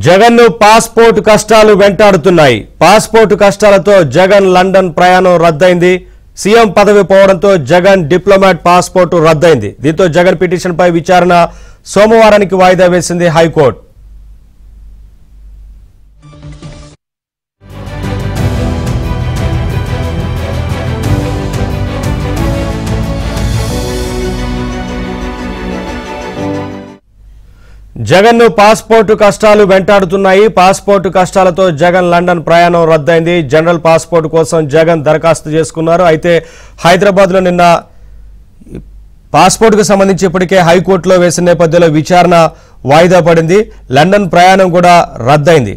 Jagan passport కష్టాలు వెంటాడుతున్నాయి. Passport కష్టాలతో Jagan London ప్రయాణం రద్దయింది. సీఎం పదవి పోవడంతో జగన్ డిప్లొమాట్ పాస్పోర్ట్ రద్దయింది. దీంతో జగన్ పిటిషన్ పై విచారణ సోమవారానికి వాయిదా వేసింది హైకోర్టు. జగన్ పాస్పోర్ట్ కష్టాలు వెంటాడుతున్నాయి. పాస్పోర్ట్ కష్టాలతో జగన్ లండన్ ప్రయాణం రద్దయింది. జనరల్ పాస్పోర్ట్ కోసం జగన్ దరఖాస్తు చేసుకున్నారు. అయితే హైదరాబాద్ లో నిన్న పాస్పోర్ట్ కు సంబంధించి ఇప్పటికే హైకోర్టులో వేసిన నేపథ్యంలో విచారణ వాయిదా పడింది. లండన్ ప్రయాణం కూడా రద్దయింది.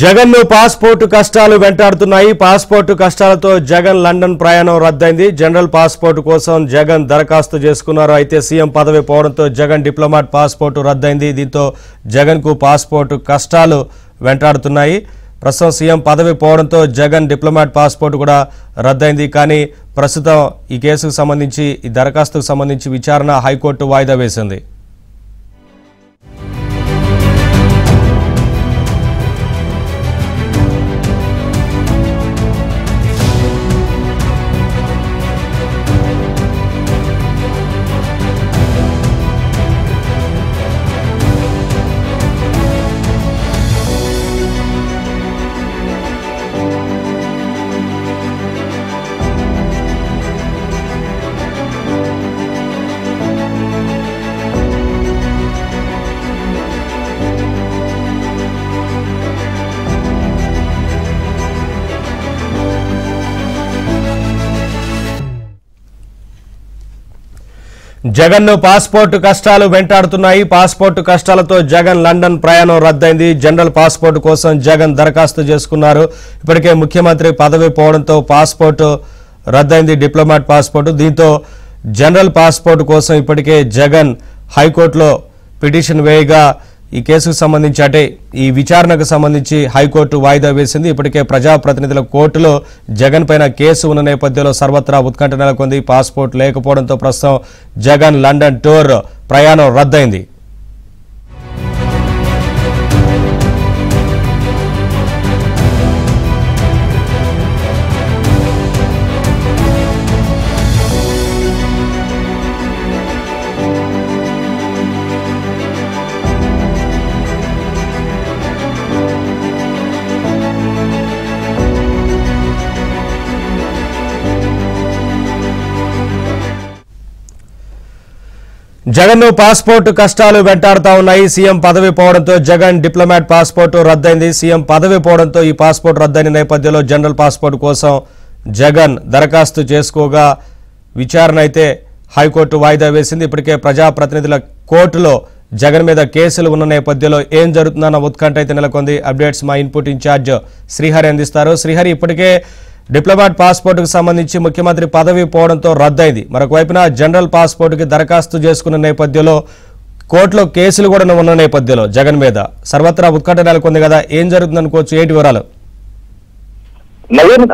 జగన్ పాస్పోర్ట్ కష్టాలు వెంటాడుతున్నాయి. పాస్పోర్ట్ కష్టాలతో జగన్ లండన్ ప్రయాణం రద్దయింది. జనరల్ పాస్పోర్ట్ కోసం జగన్ దరఖాస్తు చేసుకున్నారు. అయితే సీఎం పదవి పోవడంతో జగన్ డిప్లొమాట్ పాస్పోర్ట్ రద్దయింది. దీంతో జగన్ కు పాస్పోర్ట్ కష్టాలు వెంటాడుతున్నాయి. ప్రస్తుతం సీఎం పదవి పోవడంతో జగన్ డిప్లొమాట్ పాస్పోర్ట్ కూడా రద్దయింది. కానీ ప్రస్తుతం ఈ కేసుకు సంబంధించి ఈ దరఖాస్తుకు సంబంధించి విచారణ హైకోర్టు వాయిదా వేసింది. జగన్ పాస్పోర్ట్ కష్టాలు వెంటాడుతున్నాయి. పాస్పోర్ట్ కష్టాలతో జగన్ లండన్ ప్రయాణం రద్దయింది. జనరల్ పాస్పోర్ట్ కోసం జగన్ దరఖాస్తు చేసుకున్నారు. ఇప్పటికే ముఖ్యమంత్రి పదవి పోవడంతో పాస్పోర్ట్ రద్దయింది, డిప్లొమాట్ పాస్పోర్ట్. దీంతో జనరల్ పాస్పోర్ట్ కోసం ఇప్పటికే జగన్ హైకోర్టులో పిటిషన్ వేయగా ఈ కేసుకు సంబంధించి అంటే ఈ విచారణకు సంబంధించి హైకోర్టు వాయిదా వేసింది. ఇప్పటికే ప్రజాప్రతినిధుల కోర్టులో జగన్ పైన కేసు ఉన్న నేపథ్యంలో సర్వత్రా ఉత్కంఠ నెలకొంది. పాస్పోర్ట్ లేకపోవడంతో ప్రస్తుతం జగన్ లండన్ టూర్ ప్రయాణం రద్దయింది. జగన్ పాస్పోర్ట్ కష్టాలు వెంటాడుతా ఉన్నాయి. సీఎం పదవి పోవడంతో జగన్ డిప్లొమాట్ పాస్పోర్ట్ రద్దయింది. సీఎం పదవి పోవడంతో ఈ పాస్పోర్ట్ రద్దయిన నేపథ్యంలో జనరల్ పాస్పోర్ట్ కోసం జగన్ దరఖాస్తు చేసుకోగా విచారణ అయితే హైకోర్టు వాయిదా వేసింది. ఇప్పటికే ప్రజాప్రతినిధుల కోర్టులో జగన్ మీద కేసులు ఉన్న నేపథ్యంలో ఏం జరుగుతుందన్న ఉత్కంఠ అయితే నెలకొంది. అప్డేట్స్ మా ఇన్పుట్ ఇన్ఛార్జ్ శ్రీహరి అందిస్తారు. శ్రీహరి, ఇప్పటికే డిప్లొమాట్ పాస్పోర్ట్ కు సంబంధించి ముఖ్యమంత్రి పదవి పోవడంతో రద్దయింది. మరొక వైపున జనరల్ పాస్పోర్ట్ కి దరఖాస్తు చేసుకున్న నేపథ్యంలో కోర్టులో కేసులు కూడా ఉన్న నేపథ్యంలో జగన్ మీద సర్వత్రా ఉత్కంఠ నెలకొంది కదా, ఏం జరుగుతుంది అనుకోవచ్చు? ఏంటి వివరాలు? నవీన్,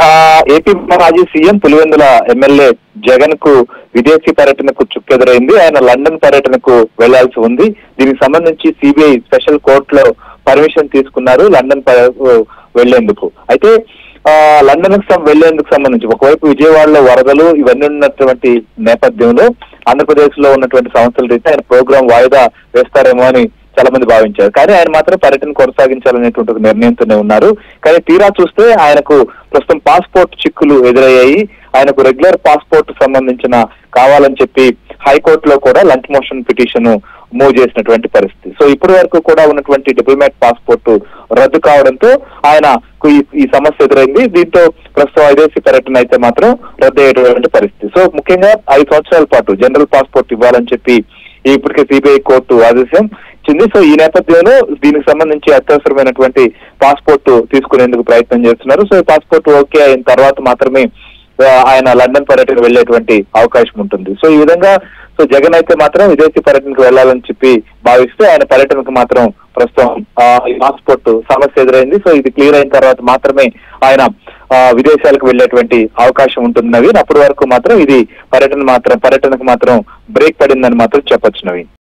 ఏపీ మాజీ సీఎం పులివెందుల ఎమ్మెల్యే జగన్ కు విదేశీ పర్యటనకు చుక్కెదురైంది. ఆయన లండన్ పర్యటనకు వెళ్లాల్సి ఉంది. దీనికి సంబంధించి సిబిఐ స్పెషల్ కోర్టులో పర్మిషన్ తీసుకున్నారు లండన్ వెళ్లేందుకు. అయితే లండన్ కు వెళ్లేందుకు సంబంధించి ఒకవైపు విజయవాడలో వరదలు ఇవన్నీ ఉన్నటువంటి నేపథ్యంలో ఆంధ్రప్రదేశ్ లో ఉన్నటువంటి సమస్యల రీత్యా ఆయన ప్రోగ్రాం వాయిదా వేస్తారేమో అని చాలా మంది భావించారు. కానీ ఆయన మాత్రం పర్యటన కొనసాగించాలనేటువంటి నిర్ణయంతోనే ఉన్నారు. కానీ తీరా చూస్తే ఆయనకు ప్రస్తుతం పాస్పోర్ట్ చిక్కులు ఎదురయ్యాయి. ఆయనకు రెగ్యులర్ పాస్పోర్ట్ సంబంధించిన కావాలని చెప్పి హైకోర్టులో కూడా లంచ్ మోషన్ పిటిషన్ మూవ్ చేసినటువంటి పరిస్థితి. సో ఇప్పటి వరకు కూడా ఉన్నటువంటి డిప్లొమాట్ పాస్పోర్ట్ రద్దు కావడంతో ఆయనకు ఈ సమస్య ఎదురైంది. దీంతో ప్రస్తుతం విదేశీ పర్యటన అయితే మాత్రం రద్దు అయ్యేటువంటి పరిస్థితి. సో ముఖ్యంగా 5 సంవత్సరాల పాటు జనరల్ పాస్పోర్ట్ ఇవ్వాలని చెప్పి ఇప్పటికే సిబిఐ కోర్టు ఆదేశం. వచ్చింది. సో ఈ నేపథ్యంలో దీనికి సంబంధించి అత్యవసరమైనటువంటి పాస్పోర్ట్ తీసుకునేందుకు ప్రయత్నం చేస్తున్నారు. సో ఈ పాస్పోర్ట్ ఓకే అయిన తర్వాత మాత్రమే ఆయన లండన్ పర్యటన వెళ్లేటువంటి అవకాశం ఉంటుంది. సో ఈ విధంగా సో జగన్ అయితే మాత్రం విదేశీ పర్యటనకు వెళ్లాలని చెప్పి భావిస్తే ఆయన పర్యటనకు మాత్రం ప్రస్తుతం ఈ పాస్పోర్ట్ సమస్య ఎదురైంది. సో ఇది క్లియర్ అయిన తర్వాత మాత్రమే ఆయన విదేశాలకు వెళ్లేటువంటి అవకాశం ఉంటుంది నవీన్. అప్పటి వరకు మాత్రం ఇది పర్యటనకు మాత్రం బ్రేక్ పడిందని మాత్రం చెప్పొచ్చు నవీన్.